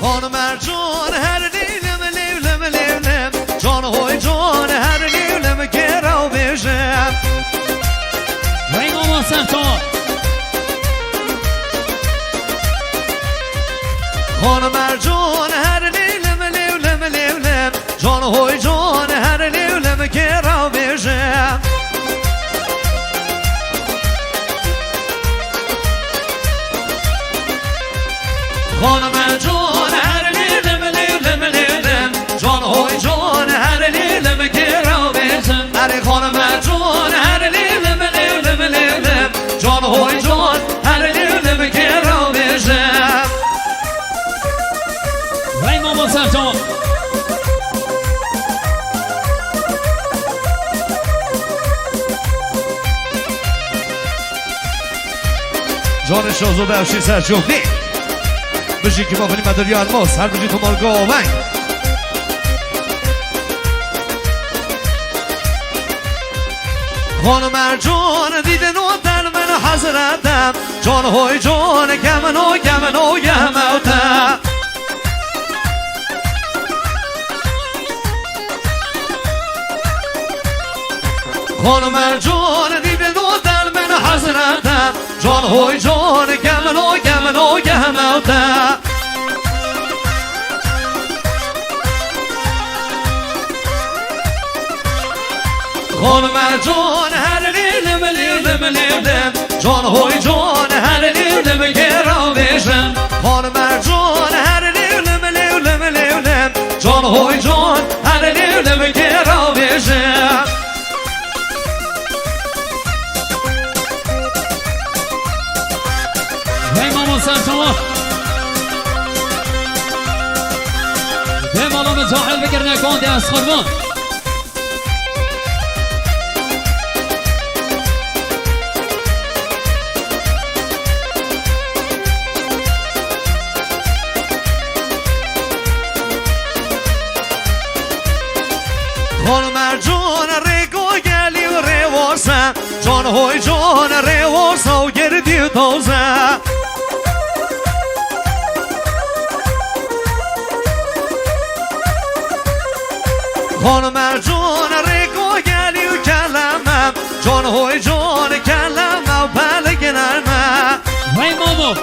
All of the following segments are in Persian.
خانم جان هر لیلم لیلم لیلم جان های جان هر لیلم که رو بشم وی ماما سفتا خانم جان هر لیلم لیلم لیلم جان های جان هر لیلم که رو بشم خانم جان هر لیلم لیلم لیلم جان های جان هر لیلم که رو بشم اره خانم جان هر لیلم لیلم لیلم جان های جان هر لیلم که رو بشم وی ماما سفتا جان شازوده افشین سرجوفی بشی که بافنی مداری الماس هر بشی تو مارگا آونگ خانم جان دیدن و دل من حضرتم جان های جان گمن و گمن و گموتم خانم جان دیدن و دل من حضرتم جان های جان گمن و گمن و گموتم خانم جان هر لیلم لیلم لیلم جان های جان هر لیلم که را بشم خانم جان هر لیلم لیلم لیلم جان های جان هر لیلم که را بشم وی ماما سفتا به مالا مزاحل بگر نکانده از خرمان خانم جان ریگو گلی و ریواسم جان های جان ریواسا و گردی و تازه خانم جان ریگو گلی و کلمم جان های جان کلمم و پلگ نرمم وی ماما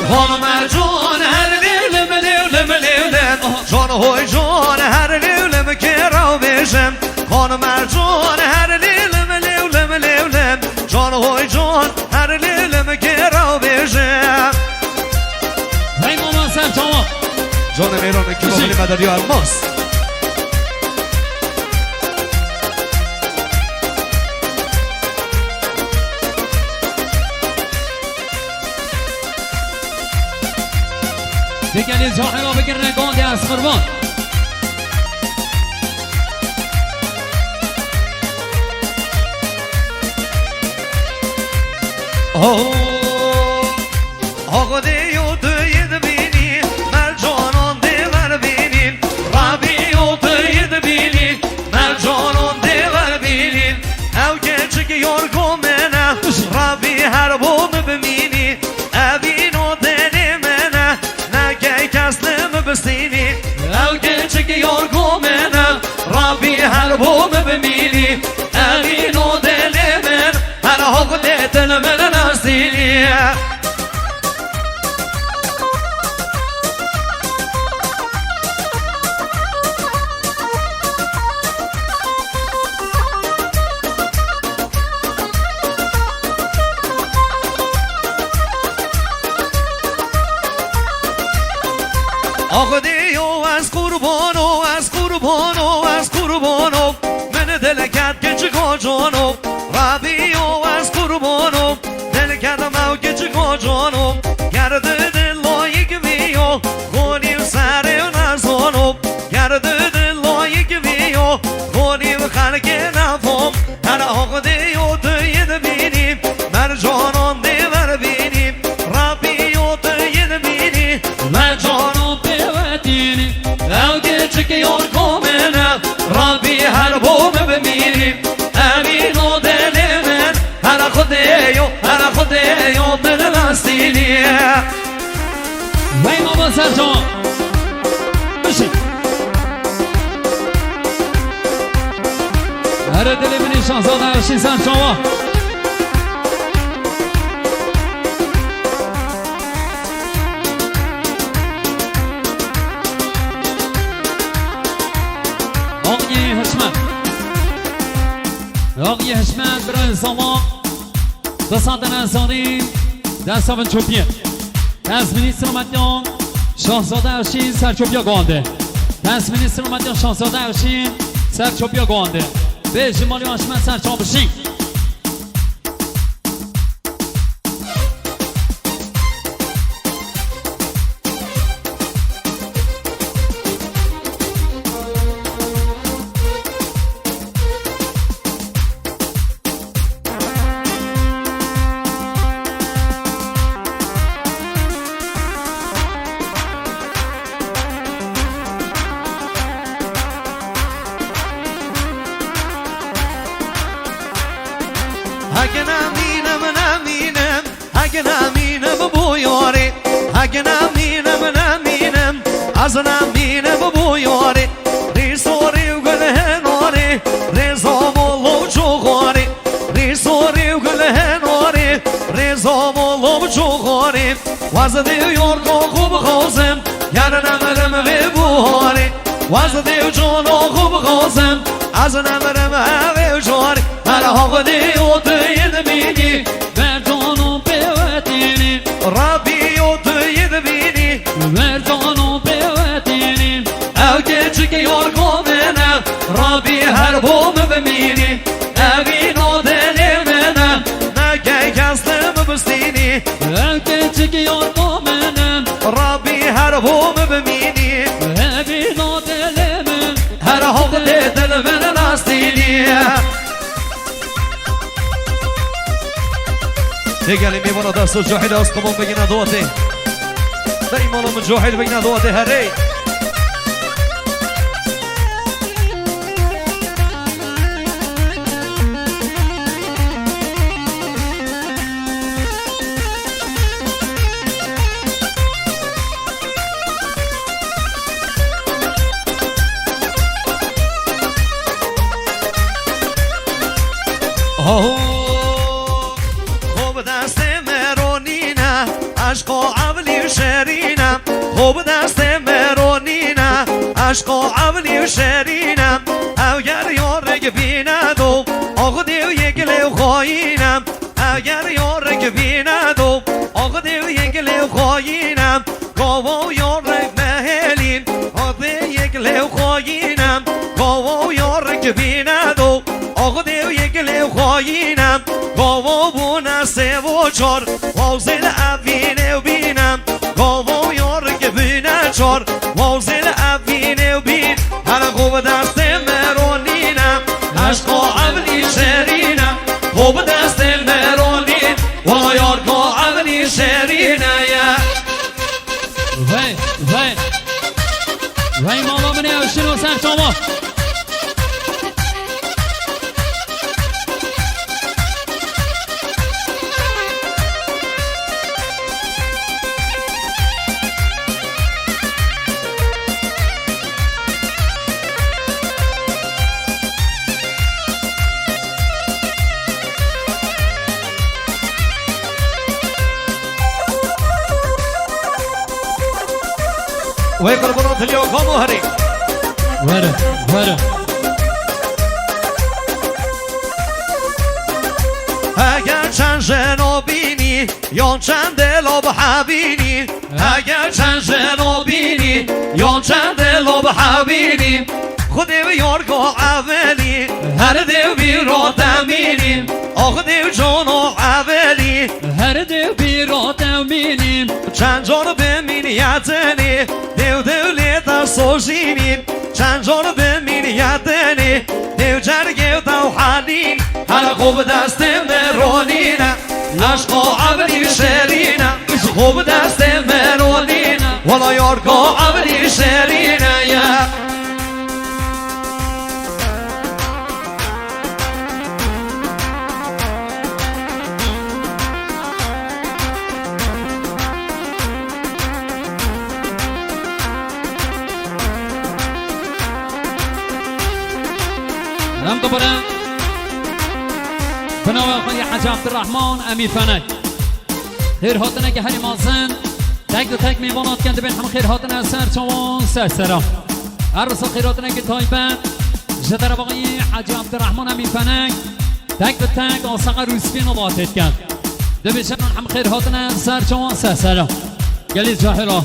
خانم جان هر لیلم لیلم لیلم جان های جان هر لیلم که رو بشم خانم جان هر لیلم لیلم لیلم جان های جان هر لیلم که رو بشم وی ماما سفتا جان میرانه که بابلی مداری الماس بگلی زاحل را بگر نگانده از خرمان آقا دیو دوید بینی مر جانان دیور بینین ربی و دوید بینین مر جانان دیور بینین او که چک یار گمنه ربی هر بوم بمینی ابین و دلی منه نگه کسلم بستینی او که چک یار گمنه ربی هر بوم بمینی ابین و دلی من هر حق دل من نستینی آقا دیو از قربانو از قربانو از قربانو من دل کرد که چکا جانو ربیو از قربانو دل کردم او که چکا جانو گرده دل لایک بیو گونیم سر نزانو گرده دل لایک بیو گونیم خلق نفام هر آقا دیو دوید بینیم مر جانان دیور بینیم ربیو دوید بینیم مر جانان او که چکه یار کامنه ربی هر بوم بمیریم امین و دل من هر خودیو هر خدایا من راستینی وای بابا سرجان بشین هر دل منی شاهزاده ارشین سرجان آقای حشمت برای سامان دستان انسانی دست آمد چوپیه دست منیستر مدیان شاهزاده ارشین سرچوپیا گوانده دست منیستر مدیان شاهزاده ارشین سرچوپیا گوانده به جمالی حشمت سرچان بشین اگه نمینم بو یاری اگه نمینم از نمینم بو یاری ریسوری و گلهناری ریزام و لو چوغاری ریسوری و گلهناری ریزام و لو چوغاری وزدی یورکو خوب خوزم یارنم و بوهاری وزدی جانو خوب خوزم از نمرم و جاری هر حق دیوت بینی مردانو بیوتینی ربی و توید بینی مردانو بیوتینی او گچه که یار کنه ربی هر بوم بمینی اوینو دلی منم نگه کسلم بستینی او گچه که یار کنه ربی هر بوم بمینی اوینو دلی من هر حق دل من راستینی دیگری میمونه دست و جاهل آسکمون بگینا دواته دایمانم جاهل بگینا دواته هره خوب دست مرونینه عشق و عولی شرینم خوب دست مرونینه عشق و عولی شرینم اگر یارگ بیندو آقا دیو یک لیو خواهینم اگر یارگ بیندو آقا دیو یک لیو خواهینم گاوا یارگ مهلین آقا یک لیو خواهینم گاوا یارگ بیندو آقا دیو یک لیو خواهینم گاوا بونه سه و چار وازل اوینه و بینم گاوا یارگ بینه چار وازل اوینه و بین هر خوب دست مرونینم عشق و عولی شرینم خوب دست مرونین و یارگ و عولی شرینه وای ماما منی اوشین و سرچاما وای قربانات اليوم قاموا هري وره اگر چند جنو بینی یا چند دلو بحبینی اگر چند جنو بینی یا چند دلو بحبینی خود دیو یارگو اولی هر دیو بیرو تمینیم آخ دیو جانو اولی هر دیو بیرو تمینیم چند جانو بمینیتنی دیو لیتا سوشینیم چند جانو بمینیتنی دیو جرگیو تو حالین هر خوب دست مرونینه عشق و عبری شرینه خوب دست مرونینه والا یارگو عبری شرینه حاج عبدالرحمن امی فنک خیر هاتنه که هری مازن تک دو تک میوانات کنده بین هم خیر هاتنه سر چوان سر سرم عرص خیراتنه که تایبن جدر باقی حاج عبدالرحمن امی فنک تک دو تک آساق روسفین و باتید کن دو بیشن هم خیر هاتنه سر چوان سر سرم گلی جاهلا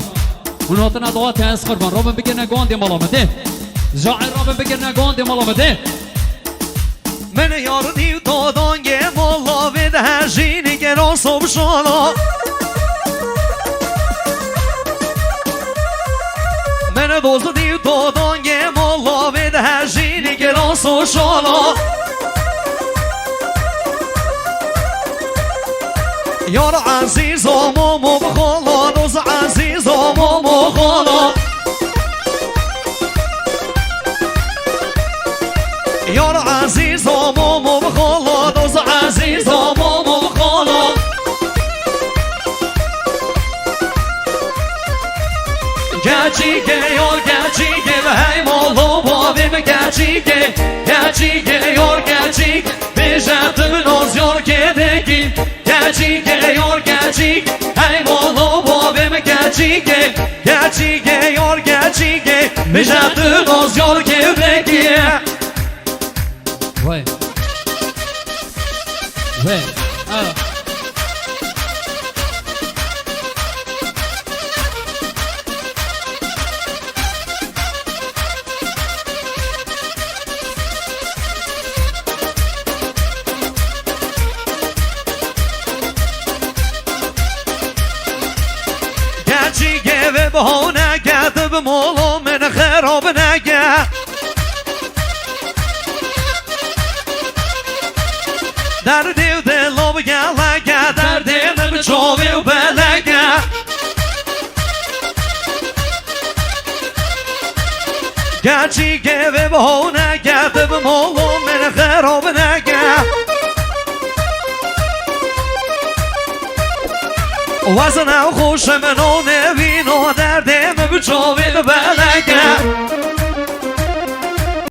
اون هاتنه دوات هست قربان رابن بگیر نگوان دی ملامده جاهل رابن بگیر نگوان دی ملامده من یار نیو دادان یه مولا و ده جینی که را صبح شالا من دوست نیو دادان یه مولا و ده جینی که را صبح شالا یار عزیز و مامو بخالا دوست عزیز و مامو خالا یار عزیز و مامو بخالا دوست عزیز و مامو بخالا گچیگه یار گچیگه و هی مالو بابیم گچیگه گچیگه یار گچیگ بیشت ناز یار که دگی گچیگه یار گچیگ هی مالو بابیم گچیگه گچیگه یار گچیگه بیشت ناز یار که دگی وای وای گچیگه و بهانه گرده به مولا من خراب نگه در دیو دلو بگلگه در دیو بچوی و بلگه گچیگه و بهانه گرده به مولا من خراب نگه وزنه خوش منو نبینو در دیو بچوی و بلگه